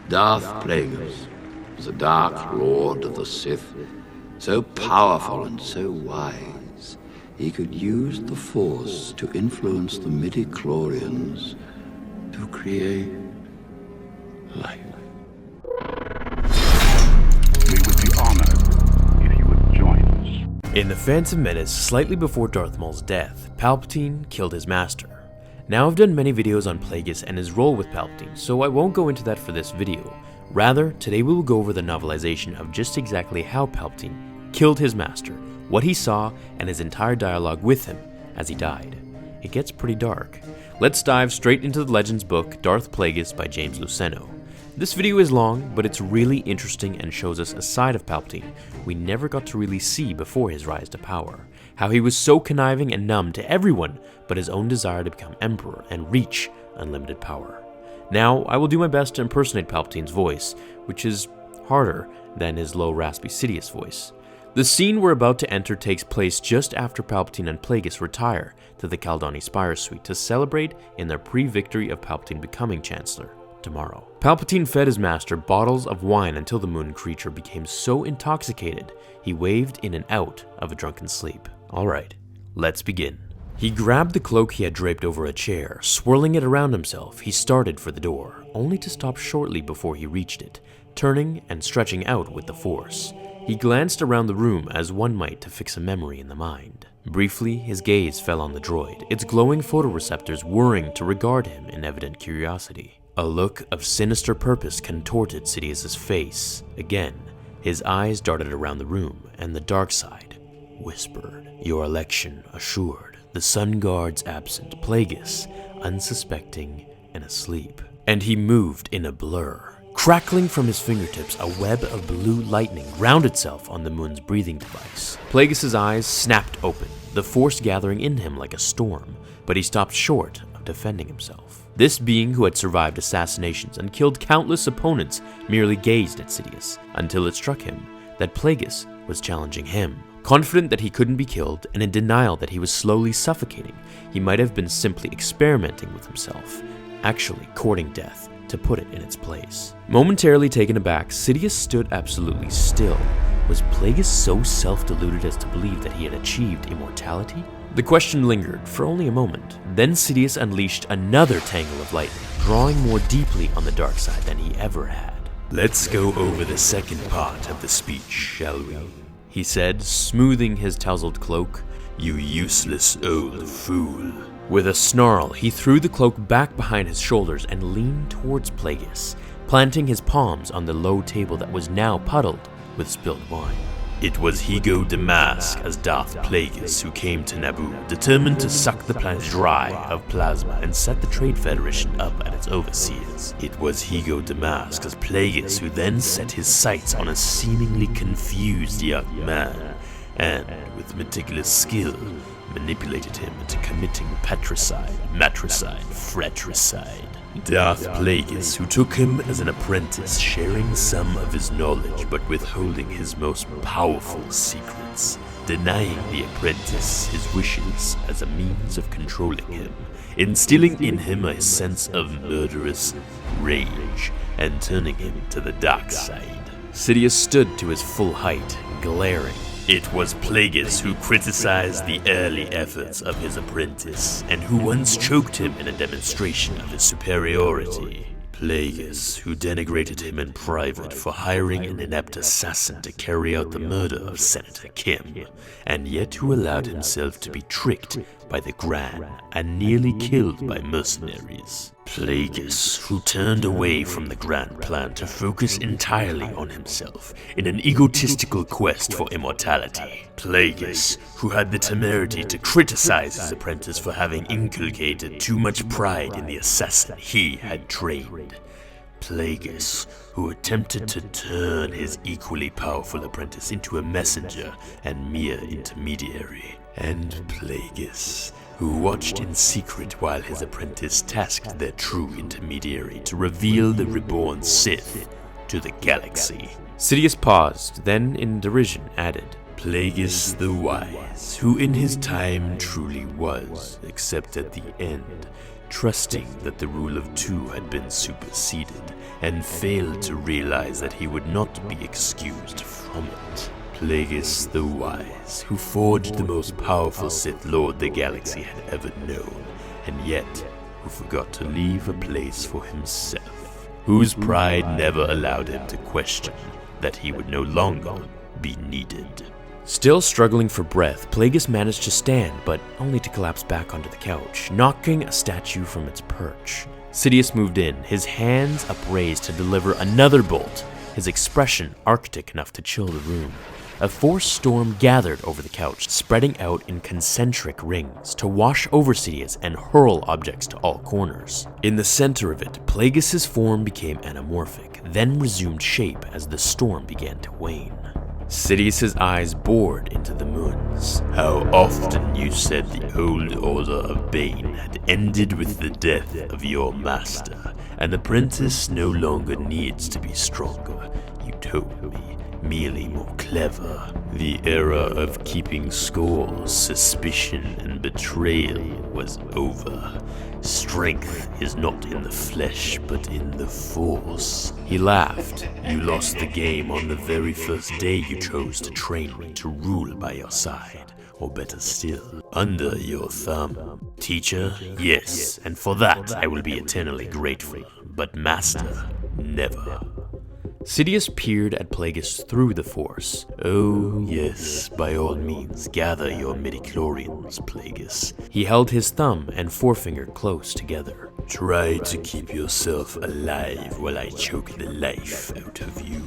Darth Plagueis was a dark lord of the Sith, so powerful and so wise, he could use the Force to influence the midi-chlorians to create life. We would be honored if you would join us. In The Phantom Menace, slightly before Darth Maul's death, Palpatine killed his master. Now I've done many videos on Plagueis and his role with Palpatine, so I won't go into that for this video. Rather, today we will go over the novelization of just exactly how Palpatine killed his master, what he saw, and his entire dialogue with him as he died. It gets pretty dark. Let's dive straight into the Legends book Darth Plagueis by James Luceno. This video is long, but it's really interesting and shows us a side of Palpatine we never got to really see before his rise to power. How he was so conniving and numb to everyone but his own desire to become emperor and reach unlimited power. Now, I will do my best to impersonate Palpatine's voice, which is harder than his low, raspy Sidious voice. The scene we're about to enter takes place just after Palpatine and Plagueis retire to the Caldani Spire Suite to celebrate in their pre-victory of Palpatine becoming Chancellor tomorrow. Palpatine fed his master bottles of wine until the moon creature became so intoxicated he waved in and out of a drunken sleep. Alright, let's begin. He grabbed the cloak he had draped over a chair. Swirling it around himself, he started for the door, only to stop shortly before he reached it, turning and stretching out with the Force. He glanced around the room as one might to fix a memory in the mind. Briefly, his gaze fell on the droid, its glowing photoreceptors whirring to regard him in evident curiosity. A look of sinister purpose contorted Sidious's face. Again, his eyes darted around the room, and the dark side whispered, "Your election assured. The sun guards absent, Plagueis, unsuspecting and asleep." And he moved in a blur. Crackling from his fingertips, a web of blue lightning ground itself on the moon's breathing device. Plagueis' eyes snapped open, the Force gathering in him like a storm, but he stopped short of defending himself. This being who had survived assassinations and killed countless opponents merely gazed at Sidious, until it struck him that Plagueis was challenging him. Confident that he couldn't be killed, and in denial that he was slowly suffocating, he might have been simply experimenting with himself, actually courting death to put it in its place. Momentarily taken aback, Sidious stood absolutely still. Was Plagueis so self-deluded as to believe that he had achieved immortality? The question lingered for only a moment. Then Sidious unleashed another tangle of lightning, drawing more deeply on the dark side than he ever had. "Let's go over the second part of the speech, shall we?" he said, smoothing his tousled cloak. "You useless old fool." With a snarl, he threw the cloak back behind his shoulders and leaned towards Plagueis, planting his palms on the low table that was now puddled with spilled wine. "It was Higo Damask as Darth Plagueis who came to Naboo, determined to suck the planet dry of plasma and set the Trade Federation up at its overseers. It was Higo Damask as Plagueis who then set his sights on a seemingly confused young man, and, with meticulous skill, manipulated him into committing patricide, matricide, fratricide. Darth Plagueis, who took him as an apprentice, sharing some of his knowledge but withholding his most powerful secrets, denying the apprentice his wishes as a means of controlling him, instilling in him a sense of murderous rage, and turning him to the dark side." Sidious stood to his full height, glaring. "It was Plagueis who criticized the early efforts of his apprentice, and who once choked him in a demonstration of his superiority. Plagueis who denigrated him in private for hiring an inept assassin to carry out the murder of Senator Kim, and yet who allowed himself to be tricked by the Gran and nearly killed by mercenaries. Plagueis, who turned away from the grand plan to focus entirely on himself in an egotistical quest for immortality. Plagueis, who had the temerity to criticize his apprentice for having inculcated too much pride in the assassin he had trained. Plagueis, who attempted to turn his equally powerful apprentice into a messenger and mere intermediary. And Plagueis, who watched in secret while his apprentice tasked their true intermediary to reveal the reborn Sith to the galaxy. Sidious paused, then in derision added, Plagueis the Wise, who in his time truly was, except at the end, trusting that the rule of two had been superseded, and failed to realize that he would not be excused from it. Plagueis the Wise, who forged the most powerful Sith Lord the galaxy had ever known, and yet who forgot to leave a place for himself, whose pride never allowed him to question that he would no longer be needed. Still struggling for breath, Plagueis managed to stand, but only to collapse back onto the couch, knocking a statue from its perch. Sidious moved in, his hands upraised to deliver another bolt, his expression arctic enough to chill the room. A force storm gathered over the couch, spreading out in concentric rings to wash over Sidious and hurl objects to all corners. In the center of it, Plagueis' form became anamorphic, then resumed shape as the storm began to wane. Sidious' eyes bored into the moons. How often you said the old order of Bane had ended with the death of your master. An apprentice no longer needs to be stronger, you told me, merely more clever. The era of keeping score, suspicion, and betrayal was over. Strength is not in the flesh, but in the Force. He laughed. You lost the game on the very first day you chose to train me to rule by your side, or better still, under your thumb. Teacher, yes, and for that I will be eternally grateful, but master, never. Sidious peered at Plagueis through the Force. Oh, yes, by all means, gather your midichlorians, Plagueis. He held his thumb and forefinger close together. Try to keep yourself alive while I choke the life out of you.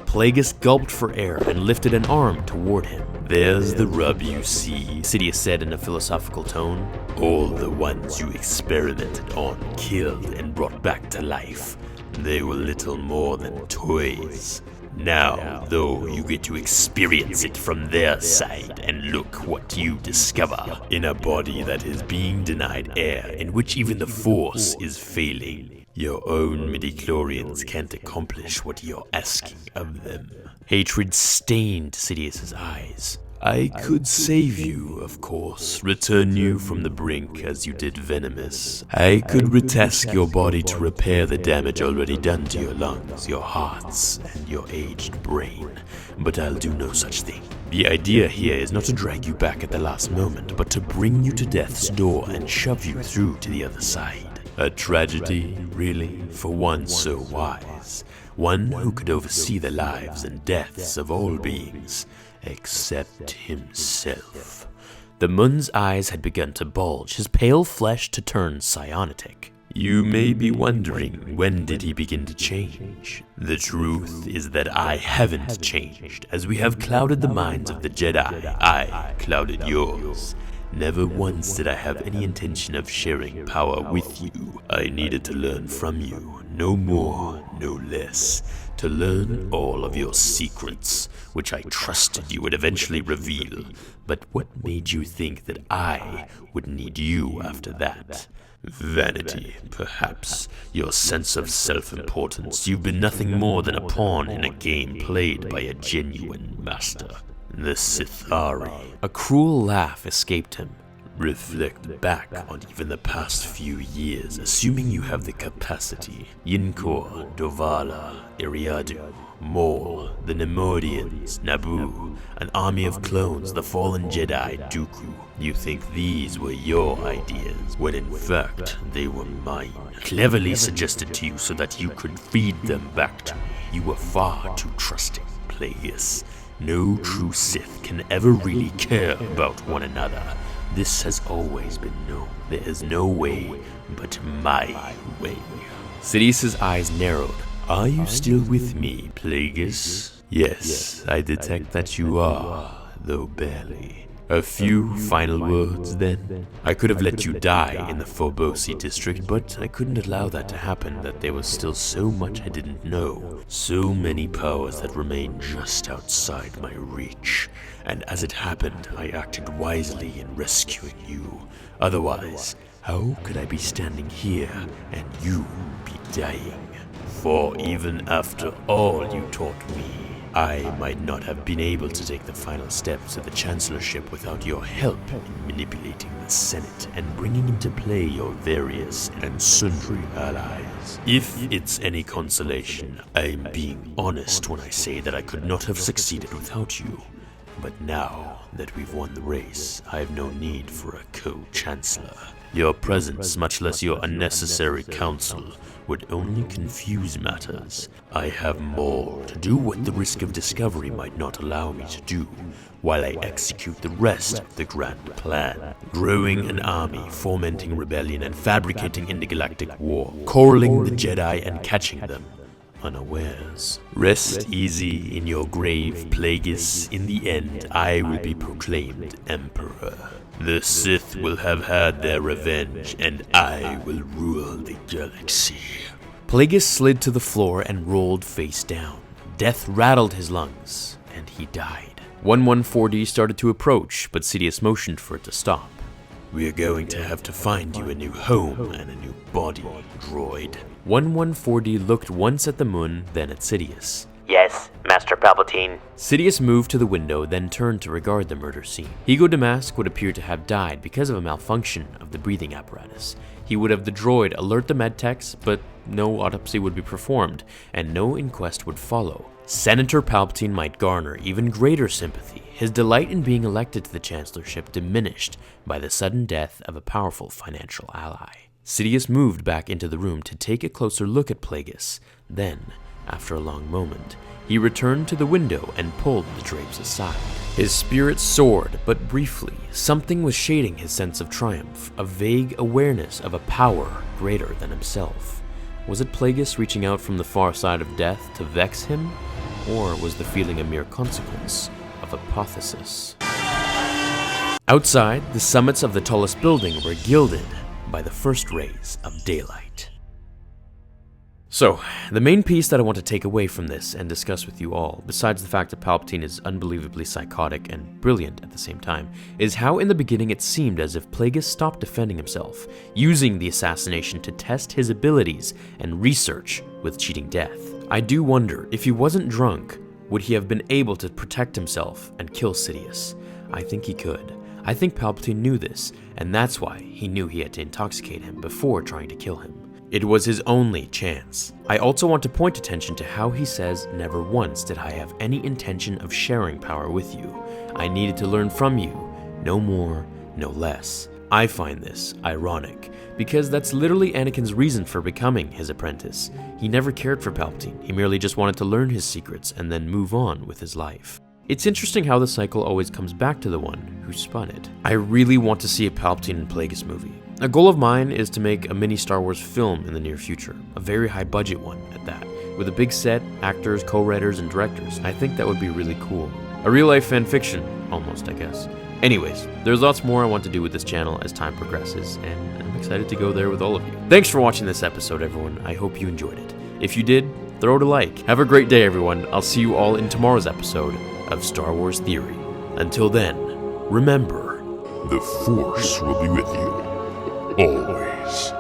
Plagueis gulped for air and lifted an arm toward him. There's the rub you see, Sidious said in a philosophical tone. All the ones you experimented on, killed, and brought back to life. They were little more than toys. Now, though, you get to experience it from their side, and look what you discover. In a body that is being denied air, in which even the Force is failing. Your own midichlorians can't accomplish what you're asking of them. Hatred stained Sidious's eyes. I could save you, of course, return you from the brink as you did Venomous. I could retask your body to repair the damage already done to your lungs, your hearts, and your aged brain, but I'll do no such thing. The idea here is not to drag you back at the last moment, but to bring you to death's door and shove you through to the other side. A tragedy, really, for one so wise, one who could oversee the lives and deaths of all beings, except himself. The Mun's eyes had begun to bulge, his pale flesh to turn cyanotic. You may be wondering, when did he begin to change? The truth is that I haven't changed, as we have clouded the minds of the Jedi. I clouded yours. Never once did I have any intention of sharing power with you. I needed to learn from you, no more, no less. To learn all of your secrets, which I trusted you would eventually reveal. But what made you think that I would need you after that? Vanity, perhaps. Your sense of self-importance. You've been nothing more than a pawn in a game played by a genuine master. The Sithari. A cruel laugh escaped him. Reflect back on even the past few years, assuming you have the capacity. Yinkor, Dovala, Iriadu, Maul, the Nemodians, Naboo, an army of clones, the fallen Jedi, Dooku. You think these were your ideas, when in fact they were mine. Cleverly suggested to you so that you could feed them back to me. You were far too trusting, Plagueis. No true Sith can ever really care about one another. This has always been known. There is no way but my way. Sidious's eyes narrowed. Are you still with me, Plagueis? Yes, I detect that you are, though barely. A few final words, then? I could have let you die in the Forbosi district, but I couldn't allow that to happen, that there was still so much I didn't know. So many powers that remained just outside my reach. And as it happened, I acted wisely in rescuing you. Otherwise, how could I be standing here and you be dying? For even after all you taught me, I might not have been able to take the final steps of the Chancellorship without your help in manipulating the Senate and bringing into play your various and sundry allies. If it's any consolation, I'm being honest when I say that I could not have succeeded without you. But now that we've won the race, I have no need for a co-chancellor. Your presence, much less your unnecessary counsel, would only confuse matters. I have Maul to do what the risk of discovery might not allow me to do, while I execute the rest of the grand plan. Growing an army, fomenting rebellion, and fabricating intergalactic war, corraling the Jedi and catching them unawares. Rest easy in your grave, Plagueis. In the end, I will be proclaimed Emperor. The Sith will have had their revenge, and I will rule the galaxy. Plagueis slid to the floor and rolled face down. Death rattled his lungs, and he died. 114D started to approach, but Sidious motioned for it to stop. We're going to have to find you a new home and a new body, droid. 114D looked once at the moon, then at Sidious. Yes, Master Palpatine. Sidious moved to the window, then turned to regard the murder scene. Ego Damask would appear to have died because of a malfunction of the breathing apparatus. He would have the droid alert the medtechs, but no autopsy would be performed, and no inquest would follow. Senator Palpatine might garner even greater sympathy. His delight in being elected to the Chancellorship diminished by the sudden death of a powerful financial ally. Sidious moved back into the room to take a closer look at Plagueis. Then, after a long moment, he returned to the window and pulled the drapes aside. His spirit soared, but briefly. Something was shading his sense of triumph, a vague awareness of a power greater than himself. Was it Plagueis reaching out from the far side of death to vex him? Or was the feeling a mere consequence of hypothesis? Outside, the summits of the tallest building were gilded by the first rays of daylight. So, the main piece that I want to take away from this and discuss with you all, besides the fact that Palpatine is unbelievably psychotic and brilliant at the same time, is how in the beginning it seemed as if Plagueis stopped defending himself, using the assassination to test his abilities and research with cheating death. I do wonder, if he wasn't drunk, would he have been able to protect himself and kill Sidious? I think he could. I think Palpatine knew this, and that's why he knew he had to intoxicate him before trying to kill him. It was his only chance. I also want to point attention to how he says, "Never once did I have any intention of sharing power with you. I needed to learn from you, no more, no less." I find this ironic, because that's literally Anakin's reason for becoming his apprentice. He never cared for Palpatine, he merely just wanted to learn his secrets and then move on with his life. It's interesting how the cycle always comes back to the one who spun it. I really want to see a Palpatine and Plagueis movie. A goal of mine is to make a mini Star Wars film in the near future, a very high budget one at that, with a big set, actors, co-writers, and directors. I think that would be really cool. A real life fan fiction, almost, I guess. Anyways, there's lots more I want to do with this channel as time progresses, and I'm excited to go there with all of you. Thanks for watching this episode, everyone. I hope you enjoyed it. If you did, throw it a like. Have a great day, everyone. I'll see you all in tomorrow's episode of Star Wars Theory. Until then, remember, The Force will be with you, always.